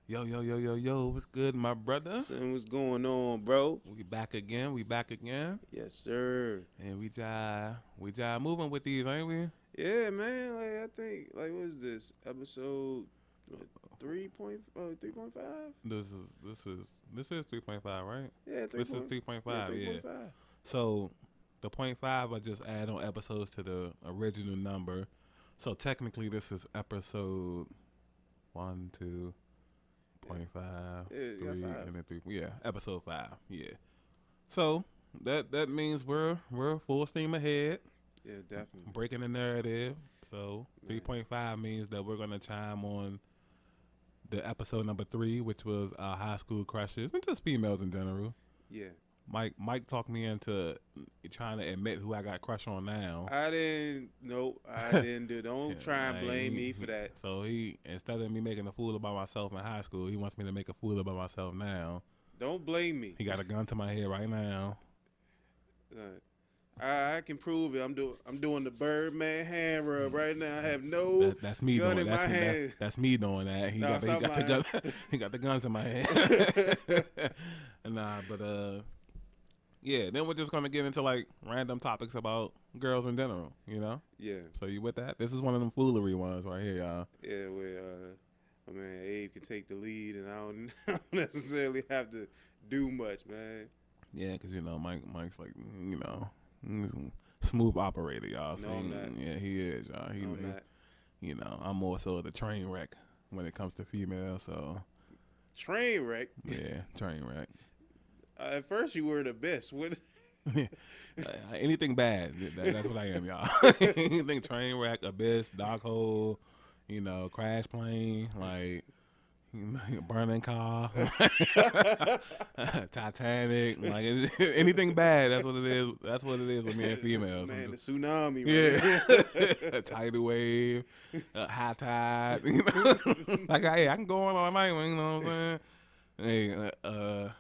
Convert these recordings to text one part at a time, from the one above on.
Yo, yo, yo, yo, yo, what's good, my brother? Son, what's going on, bro? We back again, we back again. Yes, sir. And we just moving with these, ain't we? Yeah, man. Like I think, like, what is this episode? What, 3.5? This is 3.5, right? Yeah, This is 3.5, three yeah. point five. So the point five I just add on episodes to the original number. So technically this is episode 1, 2, point five, Yeah, you got 3, five. and then 3. Yeah, episode 5. Yeah. So that means we're full steam ahead. Yeah, definitely. Breaking the narrative. So Man. 3.5 means that we're gonna chime on the episode number 3, which was high school crushes and just females in general. Yeah, Mike talked me into trying to admit who I got crush on now. I didn't. Nope, I didn't do. Don't Yeah, try and like, blame me for that. So he, instead of me making a fool about myself in high school, he wants me to make a fool about myself now. Don't blame me. He got a gun to my head right now. I can prove it. I'm doing the Birdman hand rub right now. I have no That's me gun doing in my that's, hand. that's me doing that. He Nah, got stop the lying. gun, he got the guns in my hand. Nah, but yeah. Then we're just gonna get into like random topics about girls in general. You know. Yeah, So you with that? This is one of them foolery ones right here, y'all. yeah. Where my man Abe can take the lead, and I don't, I don't necessarily have to do much, man. Yeah, because you know Mike's like he's a smooth operator, y'all. So No, I'm not. yeah, he is, y'all. No, I'm not. You know, I'm more so the train wreck when it comes to females. So Train wreck. yeah, train wreck. At first, you were the best. What? Anything bad, that's what I am, y'all. Anything train wreck, abyss, dark hole, crash plane, like burning car, Titanic, like anything bad. That's what it is. That's what it is with me and females. Man, the tsunami. Yeah, tidal wave, high tide. Like hey, I can go on all night. You know what I'm saying? Hey,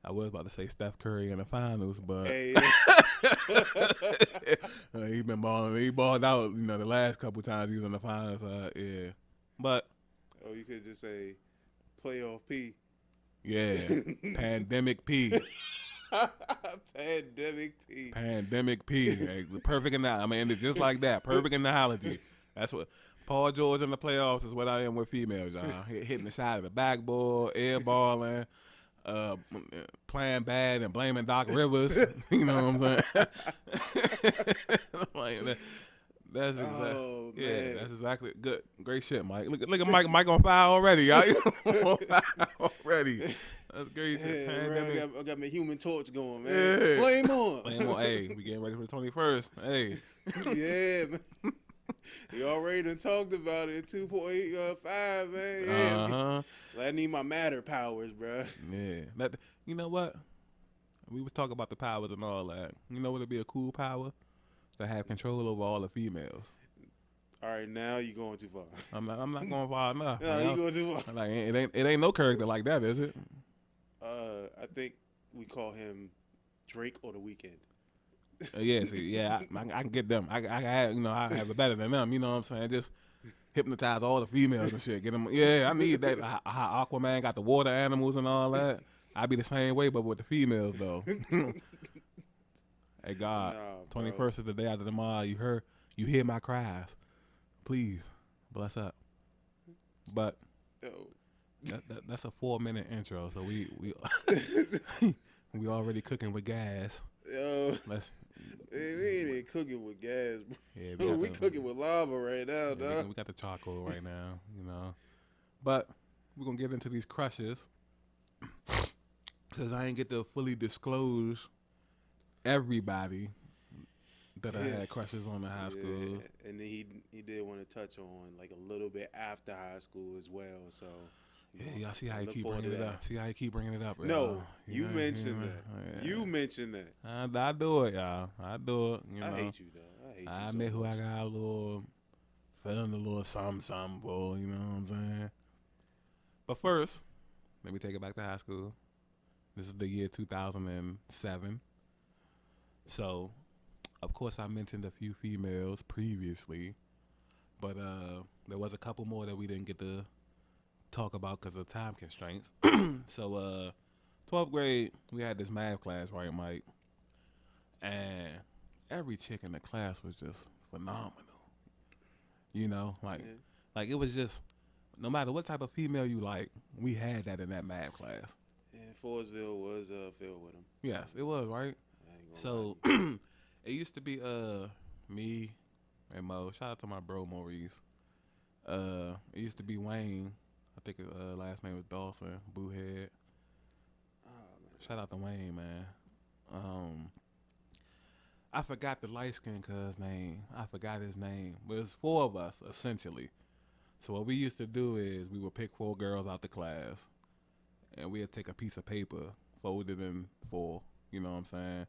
I was about to say Steph Curry in the finals, but Hey, he been balling. He balled out, the last couple times he was in the finals. Yeah, but oh, you could just say playoff P. yeah, pandemic P, Pandemic P. Hey, the perfect analogy. I mean, it's just like that. Perfect analogy. That's what Paul George in the playoffs is what I am with females, y'all. Hitting the side of the backboard, airballing. Playing bad and blaming Doc Rivers. You know what I'm saying? Like that's exactly, Oh, yeah, man. that's exactly good. Great shit, Mike. Look at Mike on fire already, y'all. On fire already. That's great shit. Yeah, Pandemic. I got my Human Torch going, man. Yeah. Flame on. Flame on. Hey, we getting ready for the 21st. Hey, Yeah, man. You already done talked about it. 2.5, man. Yeah. I need my matter powers, bro. Yeah. You know what? We was talking about the powers and all that. You know what would be a cool power? To have control over all the females. All right, now you going too far. I'm not going far enough. No, you going too far. Like it ain't no character like that, is it? I think we call him Drake or The Weeknd. Yeah, see, yeah, I can get them. I have it better than them. You know what I'm saying? Just hypnotize all the females and shit. Get them. Yeah, I need that. How Aquaman got the water animals and all that. I be the same way, but with the females though. Hey God, Nah, 21st is the day after tomorrow. You hear my cries. Please bless up. But Yo. that's a 4-minute intro, so we we already cooking with gas. Yo. Let's Hey, we ain't even cooking with gas, bro. yeah, We cooking with lava right now, yeah, dog. we got the charcoal right now, But we're gonna get into these crushes because I ain't get to fully disclose everybody that I had crushes on in high school. And then he did want to touch on like a little bit after high school as well. So Yeah, y'all see how you look keep forward bringing to it that. up. See how you keep bringing it up. No, y'all. you know, mentioned know, that. yeah. You mentioned that. I do it, y'all. I do it. I hate you, though. I hate you. I so admit who I much. got a little feeling a little something for. You know what I'm saying? But first, let me take it back to high school. This is the year 2007. So, of course, I mentioned a few females previously, but there was a couple more that we didn't get to talk about because of time constraints. So, 12th grade, we had this math class, right, Mike? And every chick in the class was just phenomenal. You know, like it was just, no matter what type of female you like, we had that in that math class. And Forestville was filled with them. Yes, it was, right? So it used to be me and Mo. Shout out to my bro Maurice. It used to be Wayne. I think his last name was Dawson, Boohead. Shout out to Wayne, man. I forgot the light skinned cuz name. I forgot his name. But it's 4 of us, essentially. So what we used to do is we would pick 4 girls out the class, and we'd take a piece of paper, fold it in 4, you know what I'm saying?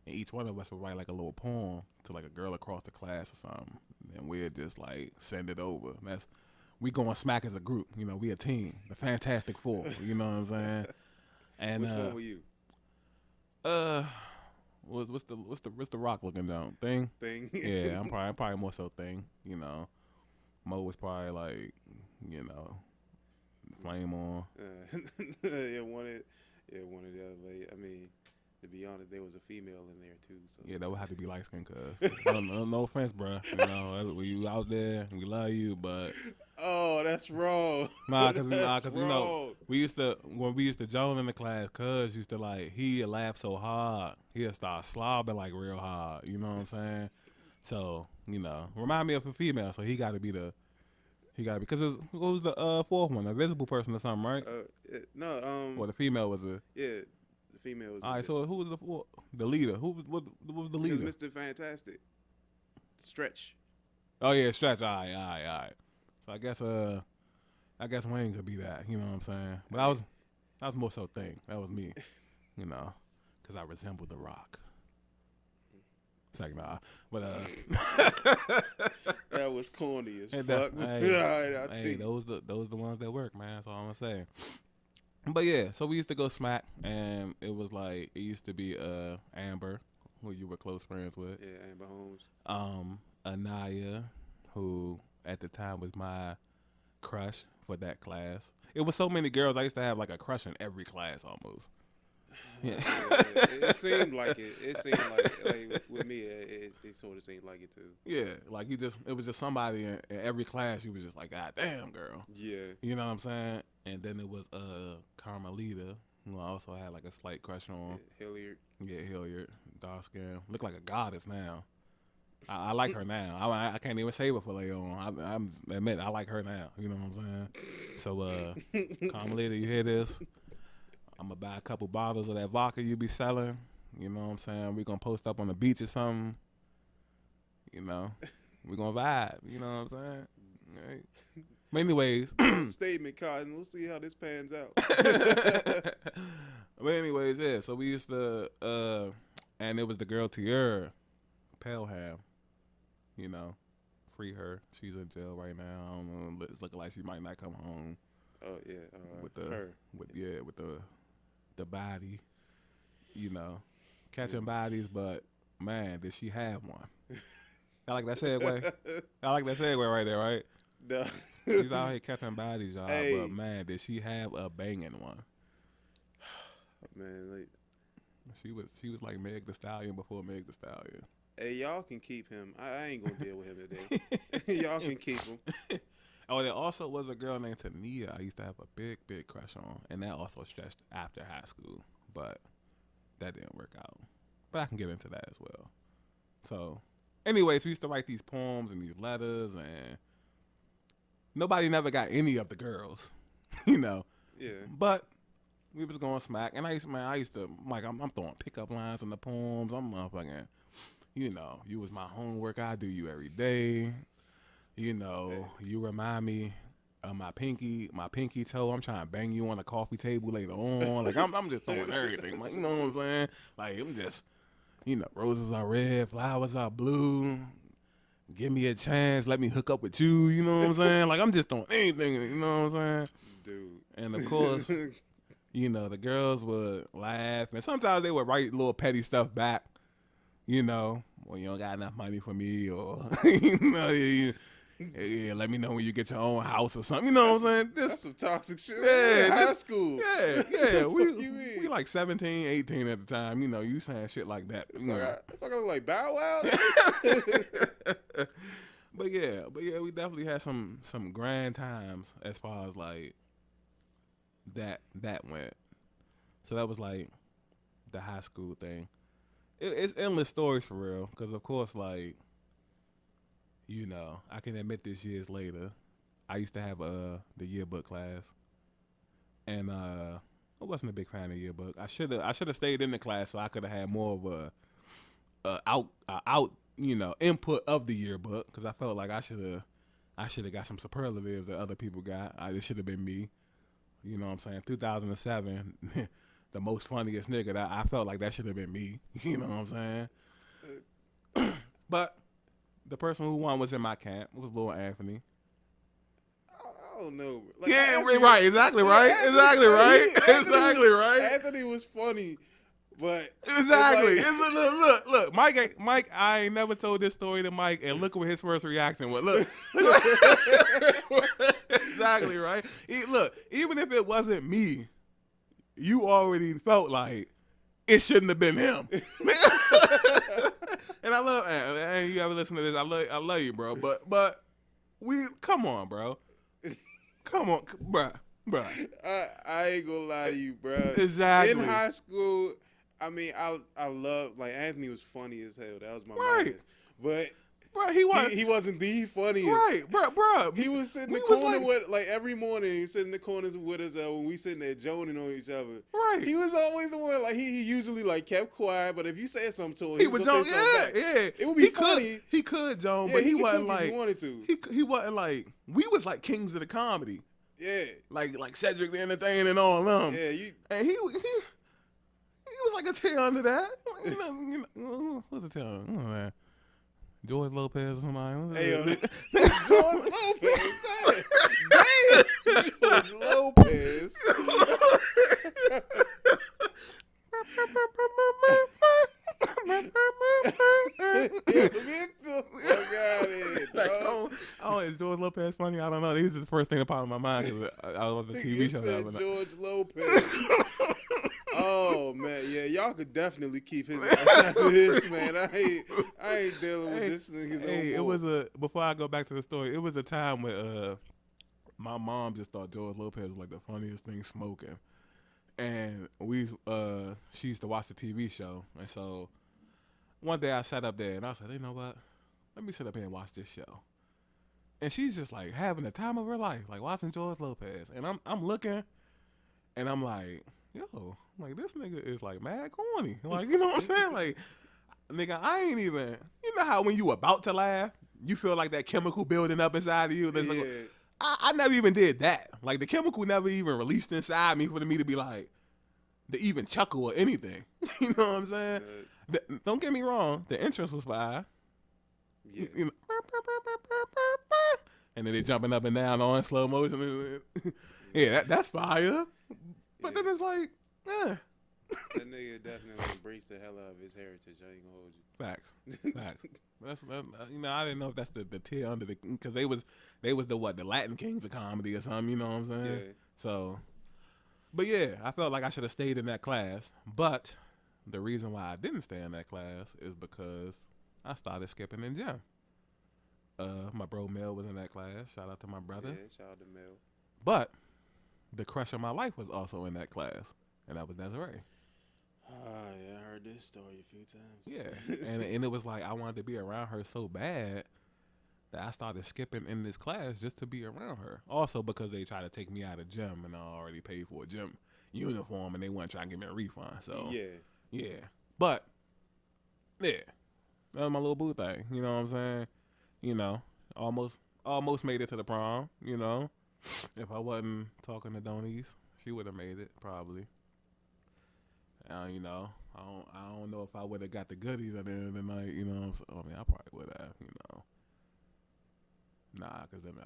And each one of us would write like a little poem to like a girl across the class or something. And we'd just like send it over. And we going smack as a group, you know, we a team, the Fantastic Four, you know what I'm saying? And which one were you? What's the rock looking down thing? Yeah, I'm probably more so thing. You know, Mo was probably like, you know, flame on. One of the other lady. I mean, to be honest, there was a female in there too. So yeah, that would have to be light skin, cuz. no offense, bro. You know, when you out there, we love you, but. Oh, that's wrong. Cause you know, when we used to join in the class, cuz used to like he'd laugh so hard, he'd start slobbing like real hard. You know what I'm saying? So you know, remind me of a female. So he got to be because what was the 4th one? A visible person or something, right? No. Well, the female was a. Yeah, the female was. All right. So who was the leader? What was the leader? Mr. Fantastic. Stretch. Oh yeah, Stretch. All right. So I guess Wayne could be that. You know what I'm saying? But I was more so thing. That was me. You know, because I resembled The Rock. It's like nah, but that was corny as fuck. Those the ones that work, man. That's all I'm gonna say. But yeah, so we used to go smack, and it was like it used to be Amber, who you were close friends with. Yeah, Amber Holmes. Anaya, who at the time was my crush for that class. It was so many girls. I used to have like a crush in every class almost. Yeah. It seemed like it. It seemed like with me, it sort of seemed like it too. Yeah, like it was just somebody in every class. You was just like, God damn, girl. Yeah. You know what I'm saying? And then it was Carmelita, who I also had like a slight crush on. Hilliard. Yeah, Hilliard, dark skin, look like a goddess now. I like her now. I can't even say before later on. I admit I like her now. You know what I'm saying? So, Carmelita, you hear this? I'm gonna buy a couple bottles of that vodka you be selling. You know what I'm saying? We gonna post up on the beach or something. You know, we gonna vibe. You know what I'm saying? Right. But anyways, statement, Cotton. We'll see how this pans out. But anyways, yeah. So we used to, and it was the girl Tiara Pelham. You know, free her. She's in jail right now. I don't know. It's looking like she might not come home. Oh yeah, with the body, you know, catching bodies. But man, did she have one? I like that segue. Right there, right? No. She's out here catching bodies, y'all. Hey. But man, did she have a banging one? Man, like she was like Meg the Stallion before Meg the Stallion. Hey, y'all can keep him. I ain't gonna deal with him today. Y'all can keep him. Oh, there also was a girl named Tania I used to have a big crush on, and that also stretched after high school, but that didn't work out. But I can get into that as well. So, anyways, we used to write these poems and these letters, and nobody never got any of the girls, you know. Yeah. But we was going smack, and I used to, Mike, I'm throwing pickup lines in the poems. I'm motherfucking, you know, you was my homework. I do you every day. You know, you remind me of my pinky toe. I'm trying to bang you on the coffee table later on. Like I'm just throwing everything. Like, you know what I'm saying? Like I'm just, you know, roses are red, flowers are blue. Give me a chance, let me hook up with you. You know what I'm saying? Like I'm just throwing anything. You know what I'm saying? Dude. And of course, you know, the girls would laugh, and sometimes they would write little petty stuff back. You know, well, you don't got enough money for me, or you know, Yeah, let me know when you get your own house or something. You know what I'm saying? That's some toxic shit. Yeah, High school. Yeah. We We like 17, 18 at the time. You know, you saying shit like that. You know. Fuck, I look like Bow Wow. But yeah, we definitely had some grand times as far as like that went. So that was like the high school thing. It's endless stories for real, because of course, like, you know, I can admit this years later, I used to have the yearbook class, and I wasn't a big fan of yearbook. I should have stayed in the class so I could have had more of a input of the yearbook, because I felt like I should have got some superlatives that other people got. It should have been me. You know what I'm saying? 2007, the most funniest nigga. I felt like that should have been me. You know what I'm saying? But the person who won was in my camp. It was Lil Anthony. I don't know. Like, yeah, Anthony, right. Exactly right. Exactly right. Anthony was funny. But exactly, look, Mike. I ain't never told this story to Mike, and look what his first reaction was. Look, exactly right. Look, even if it wasn't me, you already felt like it shouldn't have been him. And I love, and you ever listen to this? I love you, bro. But come on, bro. Come on, bro. I ain't gonna lie to you, bro. Exactly. In high school, I mean, I love, like, Anthony was funny as hell. That was my man. But bro, he wasn't the funniest. Right, bro. He was sitting in the corner with, like, every morning, he was sitting in the corners with us when we sitting there joning on each other. Right. He was always the one, like, he usually, like, kept quiet, but if you said something to him, he would Joan, say something back. Yeah. It would be funny. He could, Joan, yeah, but he wasn't like, if he wanted to. He wasn't like, we was like kings of the comedy. Yeah. Like Cedric the Entertainer and all them. Yeah, and he was like a tail under that. You know, what's a tail? Oh, man. George Lopez or somebody. Hey, yo, George Lopez. Damn. George Lopez. Get the fuck out of here, dog. Oh, is George Lopez funny? I don't know. This is the first thing that popped in my mind because I was on the TV show. George Lopez. Oh man, yeah, y'all could definitely keep his ass out of this, man. I ain't dealing with this nigga no more. It was before I go back to the story, it was a time where my mom just thought George Lopez was like the funniest thing smoking. And she used to watch the TV show. And so one day I sat up there and I said, you know what? Let me sit up here and watch this show. And she's just like having the time of her life, like watching George Lopez. And I'm looking and I'm like, yo, like this nigga is like mad corny. Like, you know what I'm saying? Like, nigga, I ain't even, you know how when you about to laugh, you feel like that chemical building up inside of you? Yeah. Like, I never even did that. Like, the chemical never even released inside me for me to be like, to even chuckle or anything. You know what I'm saying? Don't get me wrong. The entrance was fire. Yeah. You know, and then they jumping up and down all in slow motion. Yeah, that's fire. But then it's like, that nigga definitely embraced the hell out of his heritage. I ain't gonna hold you. Facts. That's you know, I didn't know if that's the tier under the, because they was the Latin kings of comedy or something. You know what I'm saying? Yeah. So, but yeah, I felt like I should have stayed in that class. But the reason why I didn't stay in that class is because I started skipping in gym. My bro Mel was in that class. Shout out to my brother. Yeah, shout out to Mel. But the crush of my life was also in that class, and that was Desiree. Yeah, I heard this story a few times. Yeah, and it was like I wanted to be around her so bad that I started skipping in this class just to be around her. Also because they tried to take me out of gym, and I already paid for a gym uniform, and they weren't trying to give me a refund. So yeah. But yeah, that was my little boo thing. You know what I'm saying? You know, almost made it to the prom. You know, if I wasn't talking to Donise, she would have made it probably. You know, I don't know if I would have got the goodies at the end of the night. You know, I mean, I probably would have. You know, nah, because then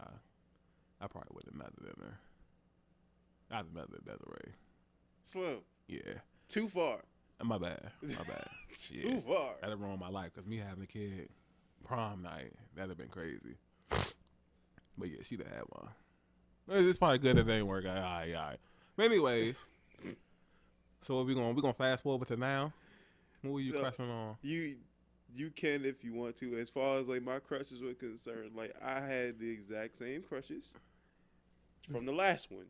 I probably would have met her. I'd met Desiree. Slim. Yeah. Too far. My bad. Too far. That'd ruin my life because me having a kid prom night, that'd have been crazy. But yeah, she done had one. It's probably good that it ain't work out. All right. But anyways, so we gonna fast forward to now. What were you crushing on? You can if you want to. As far as like my crushes were concerned, like I had the exact same crushes from the last one.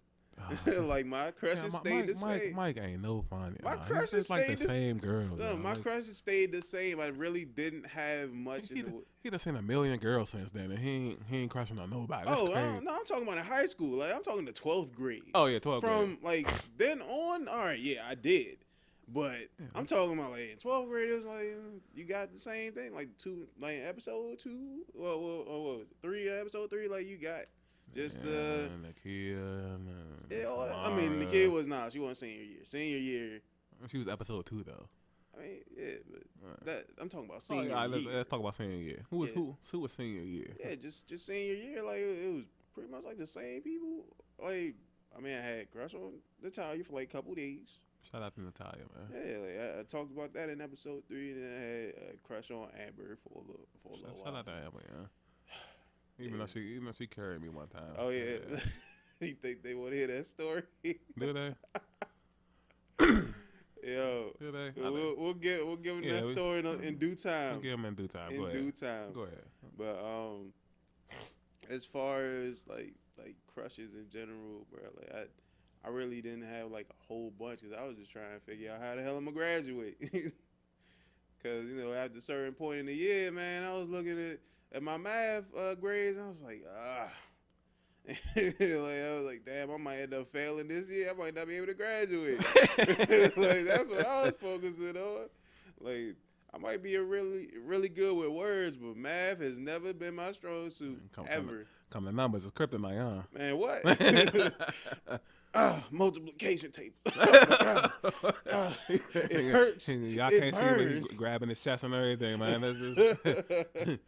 Like my crushes stayed the same. Mike ain't no fun. My crushes stayed like the same girls. No, my crushes stayed the same. I really didn't have much. He done seen a million girls since then, and he ain't crushing on nobody. That's crazy. No, I'm talking about in high school. Like I'm talking to 12th grade. Oh yeah, 12th grade. From like then on, all right, yeah, I did. But I'm talking about like in 12th grade, it was like you got the same thing, like episode 2, well, 3, episode 3, like you got just the kid. I mean, the kid was not. She wasn't senior year. Senior year. She was episode 2 though. I mean, yeah, but that I'm talking about senior year. Let's talk about senior year. Who was senior year? Yeah, just senior year. Like it was pretty much like the same people. Like I mean, I had crush on Natalia for like a couple days. Shout out to Natalia, man. Yeah, like I talked about that in episode 3, and then I had a crush on Amber for a little while. Shout out to Amber, yeah. Even though she carried me one time. Oh yeah. You think they want to hear that story? Do they? Yo, do they? We'll give them that story in due time. We'll give them in due time. In due time. Go ahead. But as far as like crushes in general, bro, like I really didn't have like a whole bunch because I was just trying to figure out how the hell I'm gonna graduate. Because after a certain point in the year, man, I was looking at my math grades and I was like, like I was like, damn, I might end up failing this year. I might not be able to graduate. Like that's what I was focusing on. Like I might be really good with words, but math has never been my strong suit ever. Come to numbers, it's kryptonite, huh? Man, what? Multiplication table. It hurts. Y'all can't see him grabbing his chest and everything, man. That's just,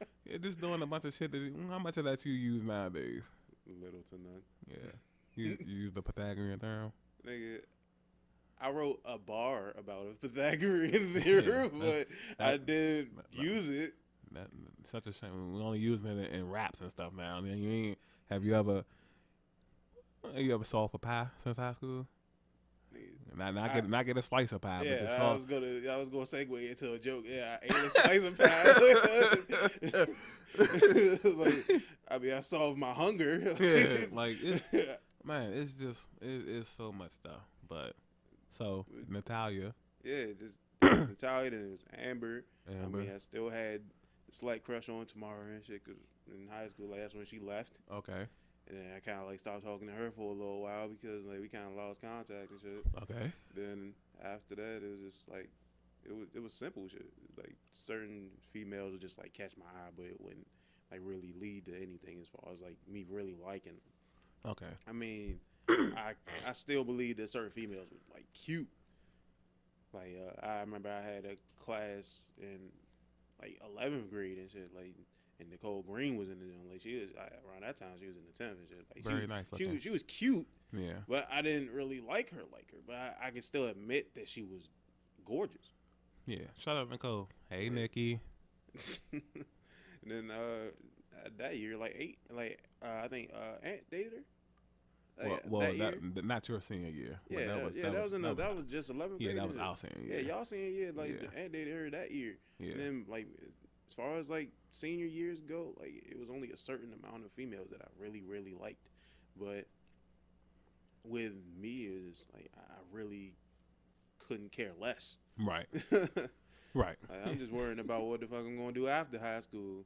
just doing a bunch of shit. How much of that you use nowadays? Little to none. Yeah. You use the Pythagorean theorem? Nigga, I wrote a bar about a Pythagorean theorem, but I didn't use it. That's such a shame. We're only using it in raps and stuff now. I mean, have you ever solved for pie since high school? Not get a slice of pie. Yeah, but I was gonna segue into a joke. Yeah, I ate a slice of pie. Like, I mean, I solved my hunger. Yeah, like it's just it's so much stuff. But so Natalia. Yeah, just Natalia. Then it was Amber. I mean, I still had a slight crush on Tamara and shit. Cause in high school, like that's when she left. Okay. And then I kind of like stopped talking to her for a little while because like we kind of lost contact and shit. Okay. Then after that, it was just like it was simple shit. Like certain females would just like catch my eye, but it wouldn't like really lead to anything as far as like me really liking them. Okay. I mean, I still believe that certain females were like cute. Like I remember I had a class in like 11th grade and shit like. And Nicole Green was in the like she was around that time she was in the 10th and shit. Like very nice. She was cute. Yeah. But I didn't really like her. But I can still admit that she was gorgeous. Yeah. Shout out Nicole. Hey Nikki. And then that year, I think Aunt dated her. That not your senior year. Yeah, that was just 11th grade. Yeah, that was our senior year. Yeah, y'all senior year. Like Aunt dated her that year. Yeah. And then like as far as like senior years go, like it was only a certain amount of females that I really, really liked. But with me, it was like I really couldn't care less. Right. Right. Like, I'm just worrying about what the fuck I'm gonna do after high school.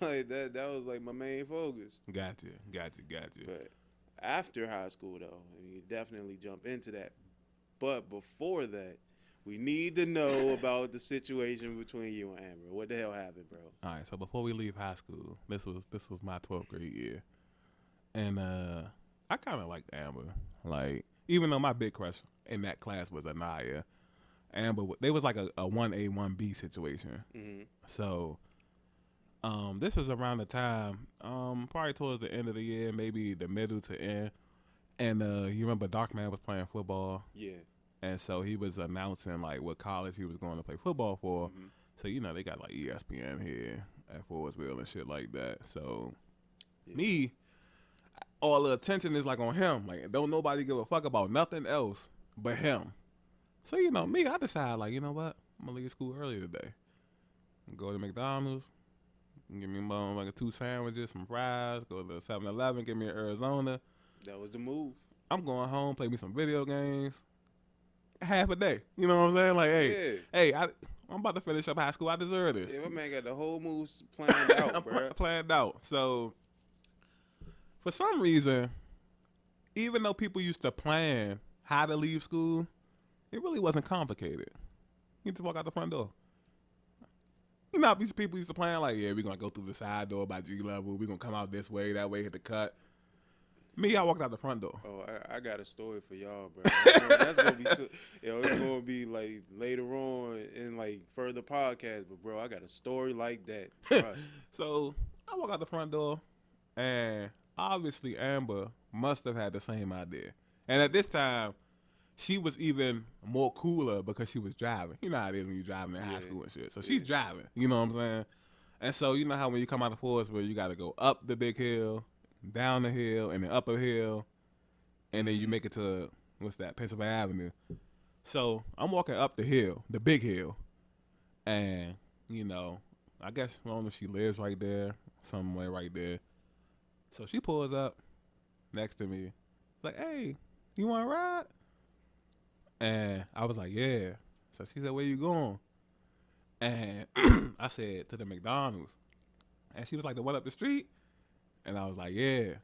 Like that was like my main focus. Gotcha. But after high school though, you definitely jump into that. But before that, we need to know about the situation between you and Amber. What the hell happened, bro? All right, so before we leave high school, this was my 12th grade year, and I kind of liked Amber. Like, even though my big crush in that class was Anaya, Amber, they was like a 1A 1B situation. Mm-hmm. So, this is around the time, probably towards the end of the year, maybe the middle to end, and you remember Darkman was playing football. Yeah. And so he was announcing like what college he was going to play football for. Mm-hmm. So they got like ESPN here at Forrestville and shit like that. So Yeah. Me, all the attention is like on him. Like don't nobody give a fuck about nothing else but him. So me, I decide like what, I'm gonna leave school early today. Go to McDonald's, give me like 2 sandwiches, some fries. Go to 7-Eleven, give me an Arizona. That was the move. I'm going home, play me some video games. Half a day. You know what I'm saying? Like, hey, I'm about to finish up high school. I deserve this. Yeah, my man got the whole moves planned out, bro. Planned out. So, for some reason, even though people used to plan how to leave school, it really wasn't complicated. You just walk out the front door. You know how these people used to plan like, yeah, we're going to go through the side door by G level. We're going to come out this way, that way, hit the cut. Me, I walked out the front door. Oh, I got a story for y'all, bro. That's gonna be, it's gonna be like later on in like further podcasts. But bro, I got a story like that. Trust. So I walk out the front door, and obviously Amber must have had the same idea. And at this time, she was even more cooler because she was driving. You know how it is when you're driving in high school and shit. So she's driving. You know what I'm saying? And so you know how when you come out of Forestburg, you got to go up the big hill, down the hill, and then up a hill, and then you make it to, Pennsylvania Avenue. So I'm walking up the hill, the big hill, and, I guess, I don't know if she lives right there, somewhere right there. So she pulls up next to me, like, hey, you want to ride? And I was like, yeah. So she said, where you going? And I said, to the McDonald's. And she was like, the one up the street? And I was like, yeah.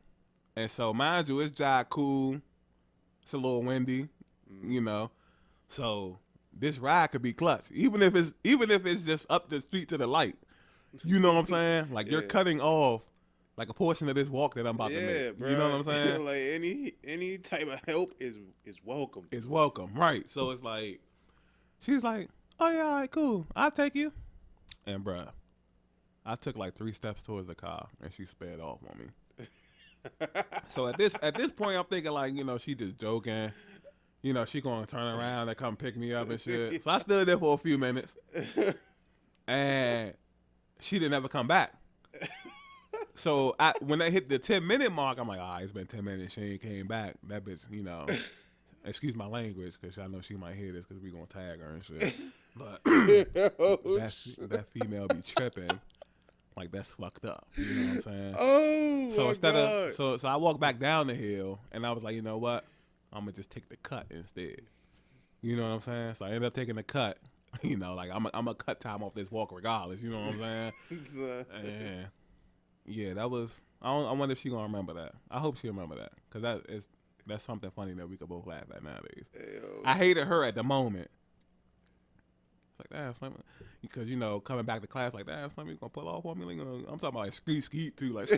And so, mind you, it's dry cool. It's a little windy, So this ride could be clutch, even if it's just up the street to the light. You know what I'm saying? Like you're cutting off like a portion of this walk that I'm about to make. Bro. You know what I'm saying? Like any type of help is welcome. It's welcome, right? So it's like she's like, oh yeah, all right, cool, I'll take you. And bruh, I took like 3 steps towards the car, and she sped off on me. So at this point, I'm thinking like, she just joking. She gonna turn around and come pick me up and shit. So I stood there for a few minutes, and she didn't ever come back. So when I hit the 10-minute mark, I'm like, it's been 10 minutes. She ain't came back. That bitch, excuse my language, because I know she might hear this because we gonna tag her and shit. But that female be tripping. Like that's fucked up. You know what I'm saying? Oh, so my instead God. of so I walked back down the hill, and I was like, you know what? I'm gonna just take the cut instead. You know what I'm saying? So I ended up taking the cut. Like I'm a cut time off this walk regardless. You know what I'm saying? And yeah, that was. I wonder if she gonna remember that. I hope she remember that, because that's something funny that we could both laugh at nowadays. Ew. I hated her at the moment. Like, damn, Slim, because coming back to class, like, damn, Slim, you gonna pull off on me? Like, I'm talking about like skeet too, like,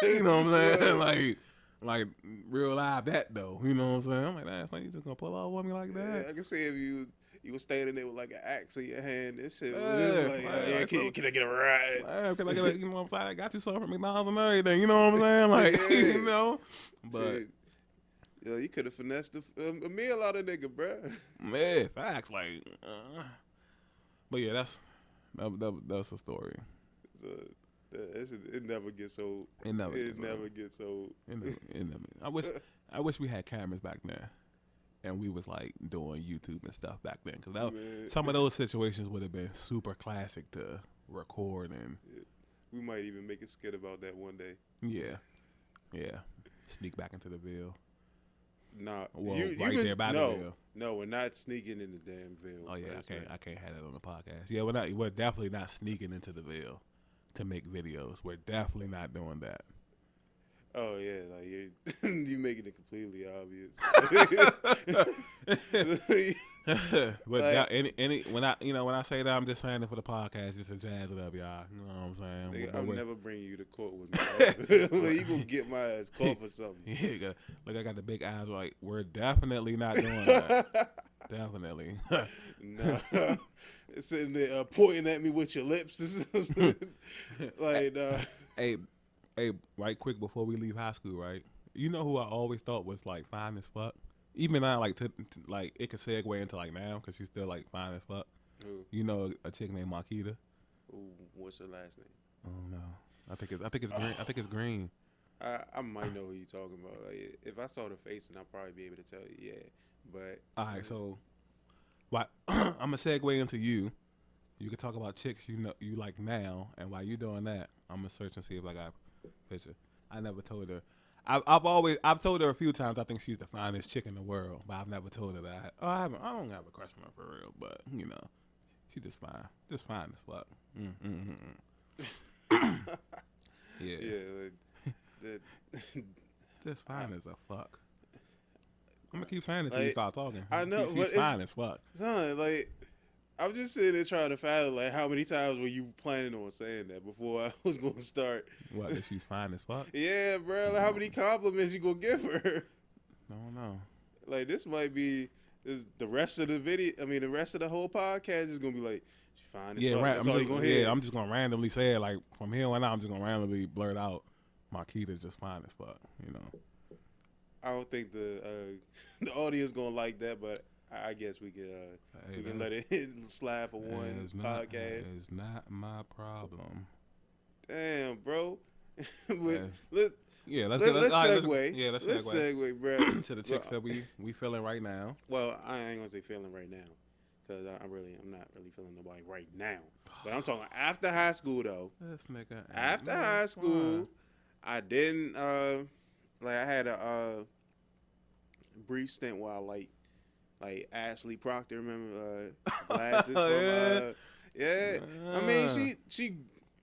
you know what I'm saying? like real live that though, you know what I'm saying? I'm like, damn, Slim, you just gonna pull off on me like that? Yeah, I can see if you were standing there with like an axe in your hand. This shit was like, can I get a ride? Damn, can I get you know what I'm saying? I got you something from McDonald's and everything, you know what I'm saying? Like, but. Shit. Yo, you could have finessed a meal out of nigga, bruh. Man, facts, like. But yeah, that's a story. It never gets old. It never gets old. I wish we had cameras back then, and we was like doing YouTube and stuff back then, because some of those situations would have been super classic to record, and we might even make a skit about that one day. Yeah. Sneak back into the Ville. Nah, well, there by the Ville. No, we're not sneaking in the damn Ville. Oh yeah, I can't have that on the podcast. Yeah, we're definitely not sneaking into the Ville to make videos. We're definitely not doing that. Oh yeah, like you making it completely obvious. But like, when I say that, I'm just saying it for the podcast, just to jazz it up, y'all. You know what I'm saying? Nigga, I'm never bringing you to court with me. You gonna get my ass caught for something. Yeah, look, I got the big eyes. Like, we're definitely not doing that. Definitely. Nah. Sitting there pointing at me with your lips. Like, Hey, right quick before we leave high school, right? You know who I always thought was like fine as fuck? Even now, like like it could segue into like now, because she's still like fine as fuck. Who? You know a chick named Marquita? Ooh, what's her last name? Oh no, I think it's green. I think it's green. I might know who you talking about. Like, if I saw the face, then I'll probably be able to tell you. Yeah, but All right, so why I'm gonna segue into you. You can talk about chicks you know you like now, and while you doing that, I'm gonna search and see if I got a picture. I never told her. I've told her a few times I think she's the finest chick in the world, but I've never told her that. I don't have a crush on her for real, but you know, she just fine as fuck. Yeah, yeah, like, that, just fine as a fuck. I'm gonna keep saying it till you Like, start talking. I know, she's but it's- fine as fuck. son, like. I'm just sitting there trying to fathom, like, how many times were you planning on saying that before I was going to start? What? That she's fine as fuck? Yeah, bro. Like, how many compliments you going to give her? I don't know. Like, this might be the rest of the video. I mean, the rest of the whole podcast is going to be like, she fine as fuck. That's all you going to hear. I'm just gonna randomly say it. Like from here on out, I'm just gonna randomly blurt out, Marquita's just fine as fuck. You know. I don't think the the audience going to like that, but I guess we could we can let it slide for one podcast. It's not my problem. Damn, bro. But let's segue. Let's segue, bro. to the chicks that we feeling right now. Well, I ain't gonna say feeling right now, because I'm not really feeling nobody right now. But I'm talking after high school though. This nigga. After high school, I didn't like I had a brief stint where I like Ashley Proctor, remember glasses from yeah. I mean she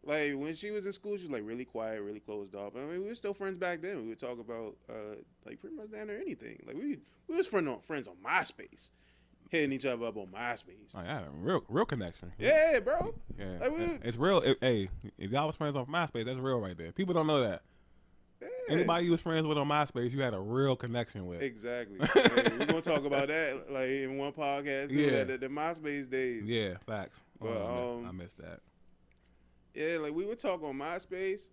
like when she was in school she was like really quiet, really closed off. I mean we were still friends back then. We would talk about like pretty much down there anything. Like we was friends on MySpace. Hitting each other up on MySpace. Oh, yeah, real connection. Yeah, bro. Yeah, Like, it's real. Hey, if y'all was friends on MySpace, that's real right there. People don't know that. yeah. Anybody you was friends with on MySpace, you had a real connection with. Exactly. We're gonna talk about that like in one podcast. Too, Yeah. the MySpace days. Yeah, facts. But, I missed that. Yeah, like we would talk on MySpace,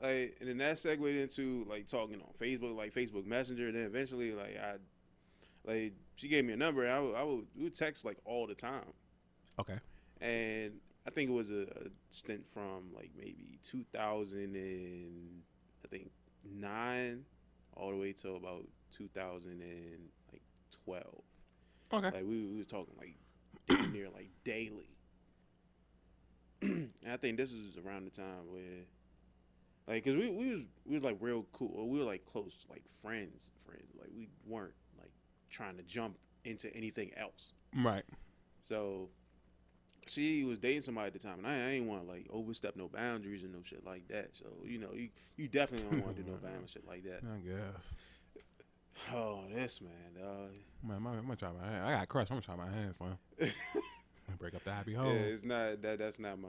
like, and then that segued into like talking on Facebook, like Facebook Messenger. And then eventually, like she gave me a number. And we would text like all the time. Okay. And I think it was a stint from like maybe 2009 all the way till about 2012. Okay. Like we was talking like damn near like daily. And I think this was around the time where, like, cause we was like real cool. We were like close, like friends. Like we weren't like trying to jump into anything else. Right. So she was dating somebody at the time, and I ain't want to like overstep no boundaries and no shit like that. So you know, you definitely don't want to do no boundaries shit like that. I guess. Oh, this man, dog. Man, I'm gonna try my hands. I got a crush. I'm gonna try my hands, man. Break up the happy home. Yeah, it's not that. That's not my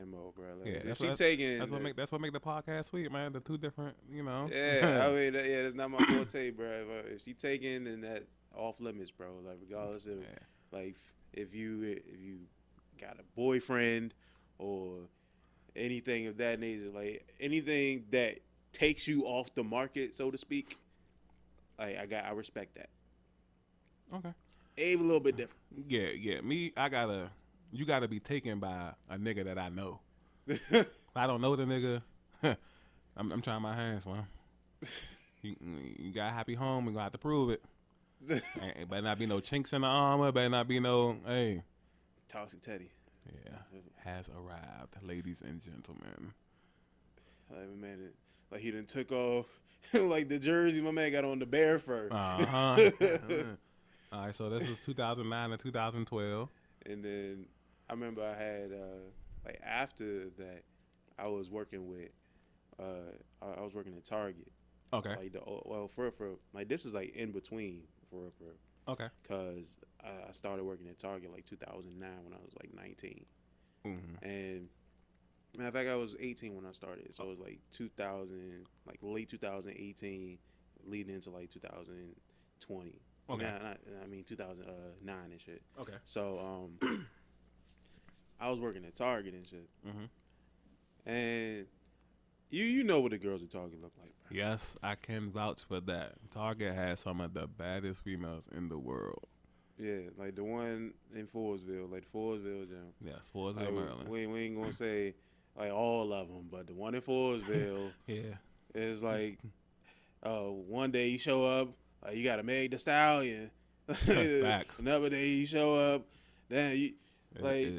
MO, bro. Like, Yeah, if that's she what- taking. That's what make the podcast sweet, man. The two different, you know. Yeah, I mean, yeah, that's not my forte, bro. If she taking, then that off limits, bro. Like regardless of like if you got a boyfriend or anything of that nature, like anything that takes you off the market, so to speak. Like I respect that. Okay. Abe a little bit different. Yeah. You gotta be taken by a nigga that I know. If I don't know the nigga, I'm trying my hands, man. You got a happy home, and gonna have to prove it. It better not be no chinks in the armor. Better not be no, hey. Toxic Teddy. Yeah, has arrived, ladies and gentlemen. Like, man, like he done took off like the jersey my man got on the bear fur. All right, so this is 2009 and 2012. And then I remember I had like after that I was working with I was working at Target. Okay. Like for like this is like in between for Okay. cuz I started working at Target like 2009 when I was like 19. Mm-hmm. And matter of fact I was 18 when I started. So it was like 2000 like late 2018 leading into like 2020. Okay. I mean 2009 and shit. Okay. So I was working at Target and shit. Mm-hmm. And you know what the girls at Target look like, bro. Yes, I can vouch for that. Target has some of the baddest females in the world. Yeah, like the one in Forestville, like the Forestville gym. Yes, Forestville, Like, Maryland. we ain't gonna say like all of them, but the one in Forestville Yeah. is like, one day you show up, you got a Meg Thee Stallion. Facts. Another day you show up, then you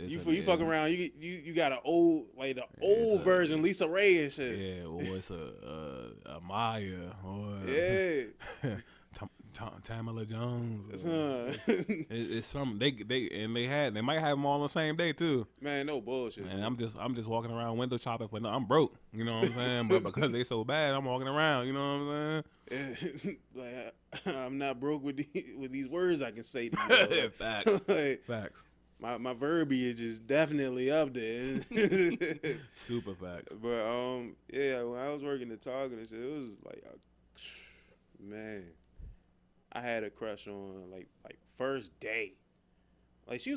you fuck yeah. around, you got an old the It's old a- version Lisa Ray and shit. Yeah, or it's a Maya, or Yeah. Tamala Jones. Son. It's something they might have them all on the same day too. Man, no bullshit. And I'm just walking around window shopping for I'm broke. You know what I'm saying? But because they so bad, I'm walking around. You know what I'm saying? I'm not broke with these words I can say to you. Facts. Like, Facts. my verbiage is definitely up there. Super facts. But yeah, when I was working at Target and shit, it was like, man, I had a crush on like first day. Like she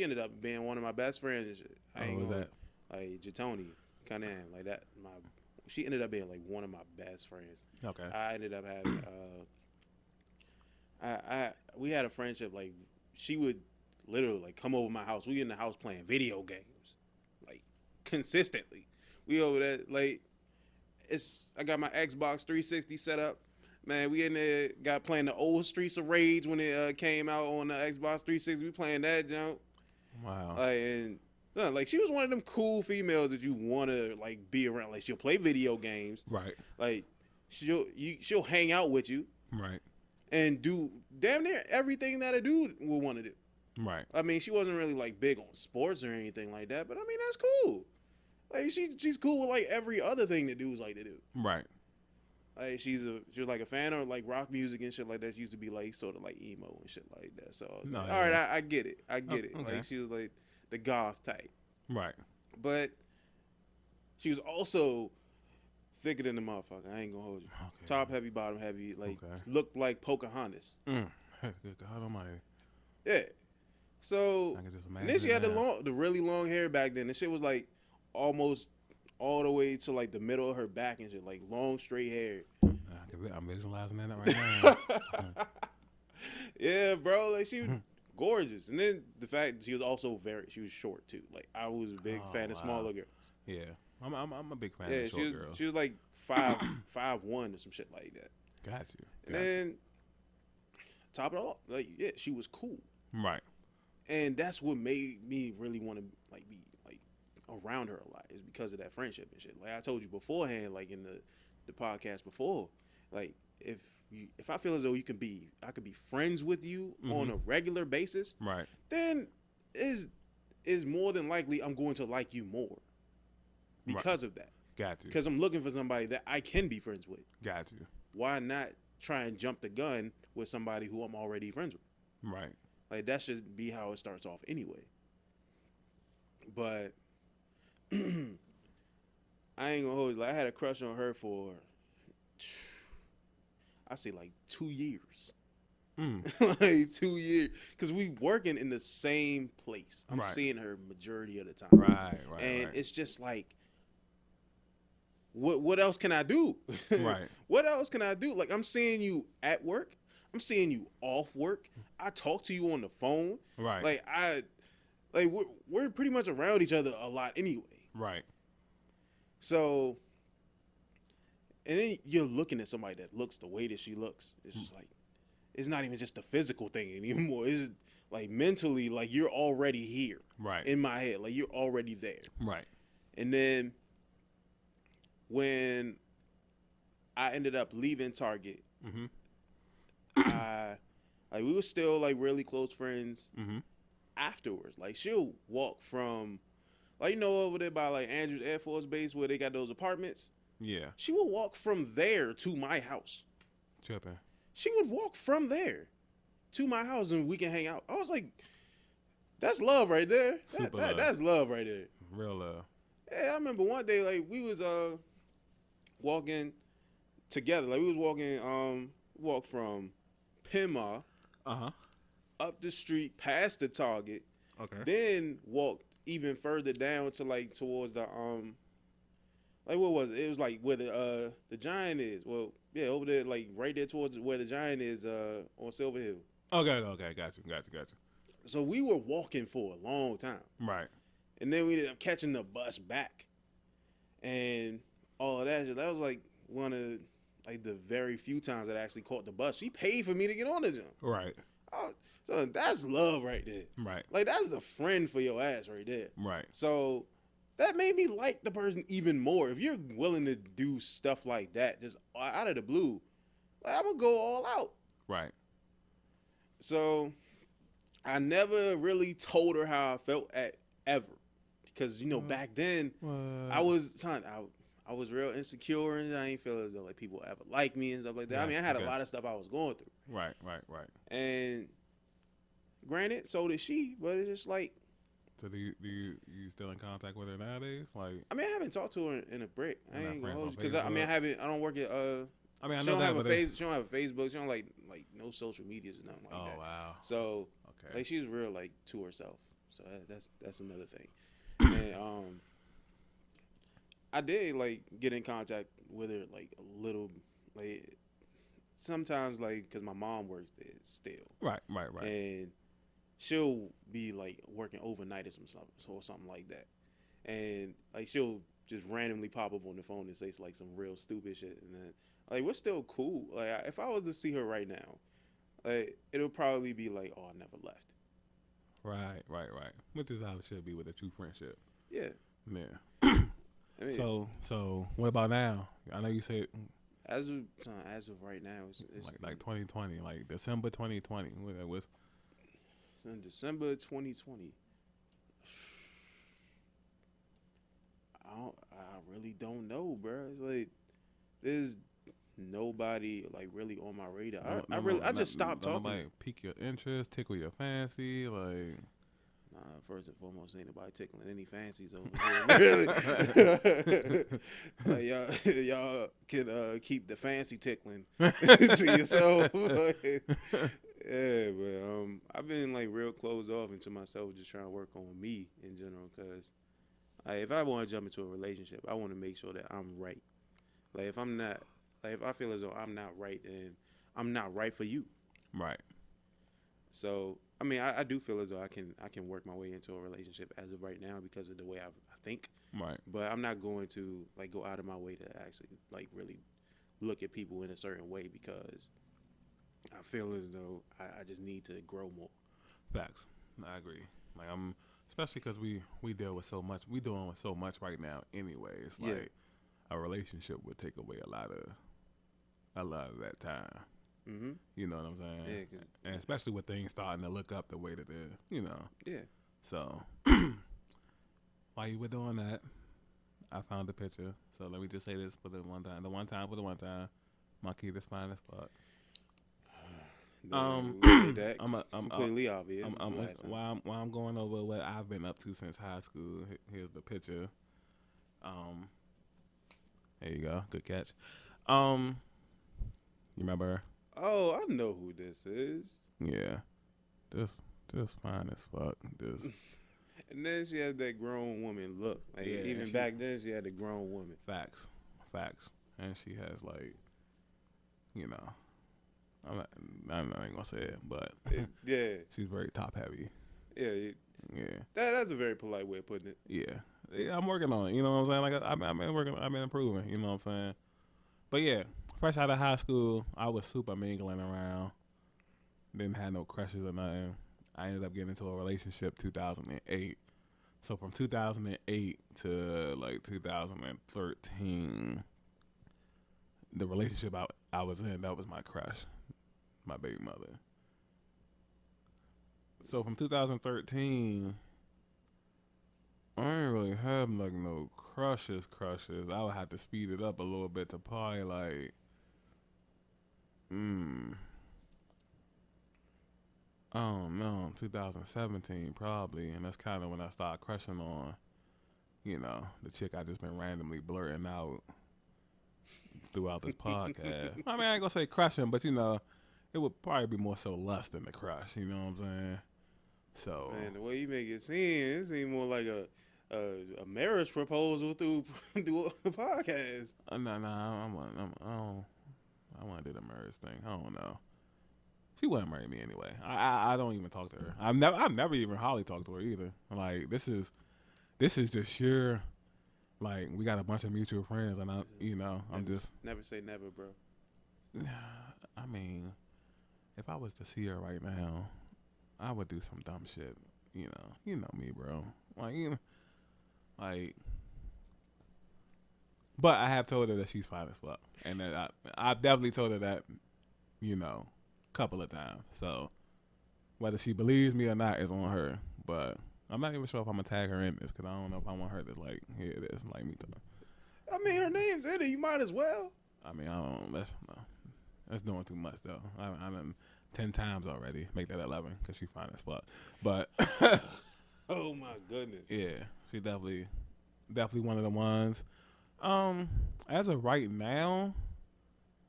ended up being one of my best friends and shit. What was that? Like Jatoni, kind of like that. She ended up being like one of my best friends. Okay. I ended up having we had a friendship. Like she would literally like come over my house. We in the house playing video games, like consistently. We over there like I got my Xbox 360 set up. Man, we in there got playing the old Streets of Rage when it came out on the Xbox 360. We playing that junk. Wow. Like she was one of them cool females that you want to like be around. Like she'll play video games. Right. Like she'll hang out with you. Right. And do damn near everything that a dude would want to do. Right. I mean, she wasn't really like big on sports or anything like that, but I mean that's cool. Like she's cool with like every other thing that dudes like to do. Right. Like she was like a fan of like rock music and shit like that. She used to be like sort of like emo and shit like that. So I was like, all right, I get it. I get it. Okay. Like she was like the goth type. Right. But she was also thicker than the motherfucker. I ain't gonna hold you. Okay. Top heavy, bottom heavy. Like Okay. looked like Pocahontas. Good God Almighty. Yeah. So I can just and imagine. then she had that. the really long hair back then. The shit was like almost all the way to like the middle of her back and shit, like long straight hair. I'm visualizing that right now. Yeah, bro. Like she was gorgeous, and then the fact that she was short too. Like I was a big fan of smaller girls. Yeah, I'm a big fan Yeah, of short girls. she was like 5'1" or some shit like that. Got you. And then top it off, like yeah, she was cool. Right. And that's what made me really want to like be like around her a lot, is because of that friendship and shit. Like I told you beforehand, like in the podcast before, like if I feel as though I could be friends with you on a regular basis, Right. then is more than likely I'm going to like you more because of that. Got you. Because I'm looking for somebody that I can be friends with. Got you. Why not try and jump the gun with somebody who I'm already friends with? Right. Like that should be how it starts off anyway. But I ain't gonna hold you. Like, I had a crush on her for I say like 2 years. Like 2 years, because we working in the same place. I'm seeing her majority of the time. Right. And it's just like, what else can I do? Right. What else can I do? Like I'm seeing you at work. I'm seeing you off work. I talk to you on the phone. Right. Like we're pretty much around each other a lot anyway. Right. So, and then you're looking at somebody that looks the way that she looks. It's just like, it's not even just a physical thing anymore. It's like mentally, like you're already here. Right. In my head, like you're already there. Right. And then when I ended up leaving Target, we were still like really close friends afterwards. Like she'll walk from, like, you know, over there by like Andrews Air Force Base where they got those apartments. Yeah. She would walk from there to my house. Tripping. She would walk from there to my house and we can hang out. I was like, that's love right there. That's love right there. Real love. Yeah, I remember one day like we was walking together. Like we was walked from Pima up the street past the Target. Okay. Then walked even further down to like towards the like what was it? It was like where the Giant is. Well, yeah, over there, like right there towards where the Giant is on Silver Hill. Okay. Got you. So we were walking for a long time. Right. And then we ended up catching the bus back. and all of that. That was like one of like the very few times that I actually caught the bus. She paid for me to get on the jump. Right. Oh, so that's love right there. Right. Like that's a friend for your ass right there. Right. So that made me like the person even more. If you're willing to do stuff like that, just out of the blue, like, I'm gonna go all out. Right. So I never really told her how I felt ever, because back then I was I was real insecure and I ain't feel as though like people ever like me and stuff like that. Yeah, I mean, I had okay. a lot of stuff I was going through. Right. And granted, so did she, but it's just like, So do you still in contact with her nowadays? Like, I mean, I haven't talked to her in a break. I You're not ain't gonna friends hold on you, because I don't work at I mean, I she know don't that, have a but face. She don't have a Facebook. She don't like no social medias or nothing like oh that. wow. So Okay. like she's real like to herself. So that's another thing. And I did like get in contact with her like a little, like sometimes like because my mom works there still, Right. and she'll be like working overnight or something like that, and like she'll just randomly pop up on the phone and say like some real stupid shit, and then like we're still cool. Like if I was to see her right now, like it'll probably be like, oh, I never left. Right. Which is how it should be with a true friendship. Yeah. Yeah. I mean, So what about now? I know you said as of right now, it's like 2020, like December 2020. What's it's in December 2020. I really don't know, bro. It's like there's nobody like really on my radar. I just stopped talking. Nobody pique your interest, tickle your fancy, like. Nah, first and foremost, ain't nobody tickling any fancies over here. Like, y'all can keep the fancy tickling to yourself. Yeah, but I've been like real closed off into myself, just trying to work on me in general. Cause if I want to jump into a relationship, I want to make sure that I'm right. Like if I'm not, like if I feel as though I'm not right, then I'm not right for you. Right. So I mean, I do feel as though I can work my way into a relationship as of right now because of the way I think. Right. But I'm not going to like go out of my way to actually like really look at people in a certain way, because I feel as though I just need to grow more. Facts. I agree. Like especially because we deal with so much. We dealing with so much right now. Anyways, like a relationship would take away a lot of that time. Mm-hmm. You know what I'm saying? Yeah, and especially with things starting to look up the way that they're, Yeah. So while you were doing that, I found the picture. So let me just say this for the one time. Monkey, this fine as fuck. I'm completely obvious. While I'm going over what I've been up to since high school, here's the picture. There you go. Good catch. You remember her? Oh, I know who this is. Yeah. Just fine as fuck. Just And then she has that grown woman look. Like even back then she had a grown woman. Facts. And she has like, I'm not even gonna say it, but yeah, she's very top heavy. Yeah. That's a very polite way of putting it. Yeah, I'm working on it. You know what I'm saying? Like I've been working, I've been improving. You know what I'm saying? But yeah, fresh out of high school, I was super mingling around. Didn't have no crushes or nothing. I ended up getting into a relationship 2008. So from 2008 to like 2013, the relationship I was in, that was my crush, my baby mother. So from 2013, I ain't really have like no crushes. I would have to speed it up a little bit to probably like, I don't know, 2017 probably, and that's kind of when I started crushing on, the chick I just been randomly blurting out throughout this podcast. I mean, I ain't gonna say crushing, but it would probably be more so lust than the crush. You know what I'm saying? So man, the way you make it seem more like a marriage proposal through a podcast. No, I want to do the marriage thing. I don't know. She wouldn't marry me anyway. I don't even talk to her. I've never even hardly talked to her either. Like this is just sheer Like we got a bunch of mutual friends, and I'm just. Never say never, bro. I mean, if I was to see her right now, I would do some dumb shit. You know me, bro. Like. But I have told her that she's fine as fuck, and that I've definitely told her that, a couple of times. So whether she believes me or not is on her. But I'm not even sure if I'm gonna tag her in this because I don't know if I want her to like hear this, like me too. I mean, her name's in it. You might as well. I mean, I don't. That's doing too much though. I done 10 times already. Make that 11 because she fine as fuck. But oh my goodness. Yeah, she definitely one of the ones. As of right now,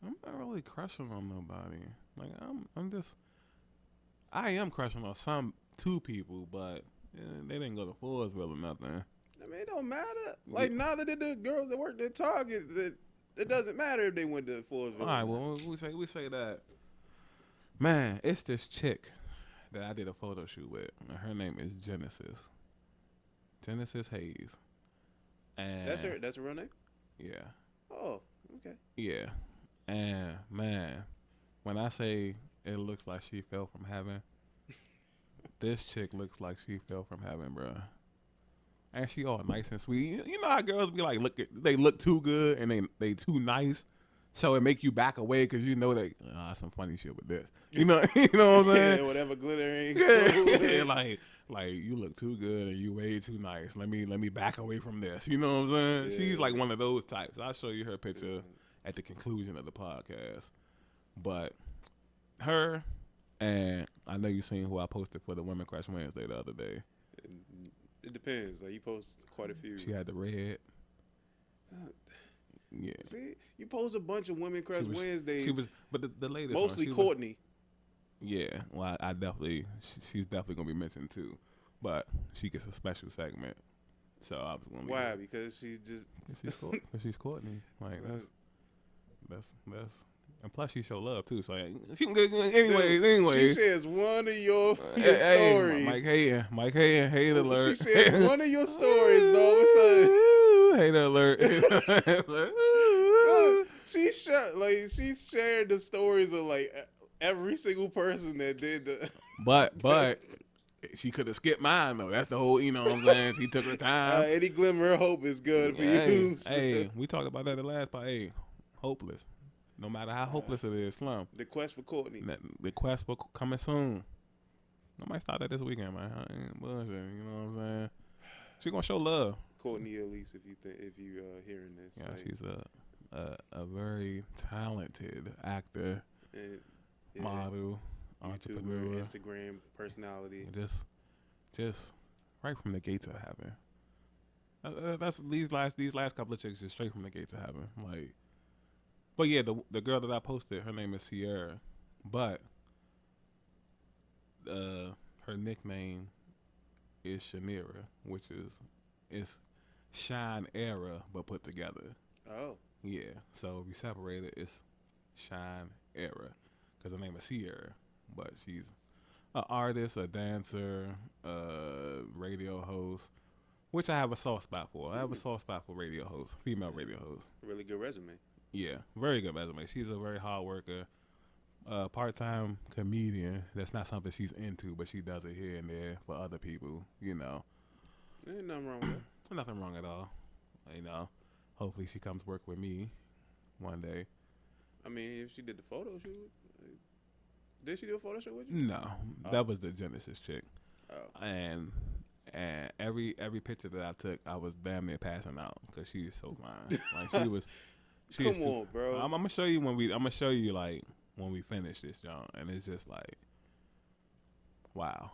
I'm not really crushing on nobody. Like I am crushing on two people, but they didn't go to Forestville or nothing. I mean, it don't matter. Like neither did the girls that worked at Target. It doesn't matter if they went to Forestville. All right, well we say that. Man, it's this chick that I did a photo shoot with. And her name is Genesis. Genesis Hayes. And that's her real name? Yeah. Oh, okay. Yeah. And man, when I say it looks like she fell from heaven, this chick looks like she fell from heaven, bro. And she all nice and sweet. You know how girls be like, they look too good and they too nice, so it make you back away because you know they some funny shit with this. You know what I'm saying? Yeah, whatever glittering. Yeah, like you look too good and you way too nice. Let me back away from this. You know what I'm saying? Yeah. She's like one of those types. I'll show you her picture at the conclusion of the podcast. But her, and I know you seen who I posted for the Women Crush Wednesday the other day. It depends. Like you post quite a few. She had the red. Yeah. See, you post a bunch of Women Crush Wednesday. She was, but the latest mostly one, Courtney. Yeah, well, I definitely, she's definitely gonna be mentioned too, but she gets a special segment. So I was gonna. Why? Because she's Courtney. Like that's, and plus she show love too. So she can get anyway. She shares one of your stories. Mike Hayen, hate alert. She shares one of your stories, and all of a sudden. Hate alert. She shared the stories of like every single person that did the. But she could have skipped mine though. That's the whole. You know what I'm saying? She took her time. Any glimmer of hope is good for you. Hey, we talked about that the last part. Hey, hopeless. No matter how hopeless it is, slum. The quest for Courtney. The quest for coming soon. I might start that this weekend, man. I ain't bullshit. You know what I'm saying? She gonna show love. Courtney Elise, if you hearing this. Yeah, she's a very talented actor, model, entrepreneur, YouTuber, Instagram personality. Just right from the gates of heaven. That's these last couple of chicks just straight from the gates of heaven. Like, but yeah, the girl that I posted, her name is Sierra, but her nickname is Shanira, which is Shine Era, but put together. Oh. Yeah. So if you separate it, it's Shine Era, because her name is Sierra, but she's an artist, a dancer, a radio host, which I have a soft spot for. I have a soft spot for radio hosts, female radio hosts. Really good resume. Yeah, very good resume. She's a very hard worker, part-time comedian. That's not something she's into, but she does it here and there for other people, you know. Ain't nothing wrong with that. Nothing wrong at all. You know, hopefully she comes work with me one day. I mean, if she did the photo shoot, did she do a photo shoot with you? No, that was the Genesis chick. Oh. And every picture that I took, I was damn near passing out because she is so fine. Like she was. Come on, bro. I'm gonna show you like when we finish this, John, and it's just like, wow.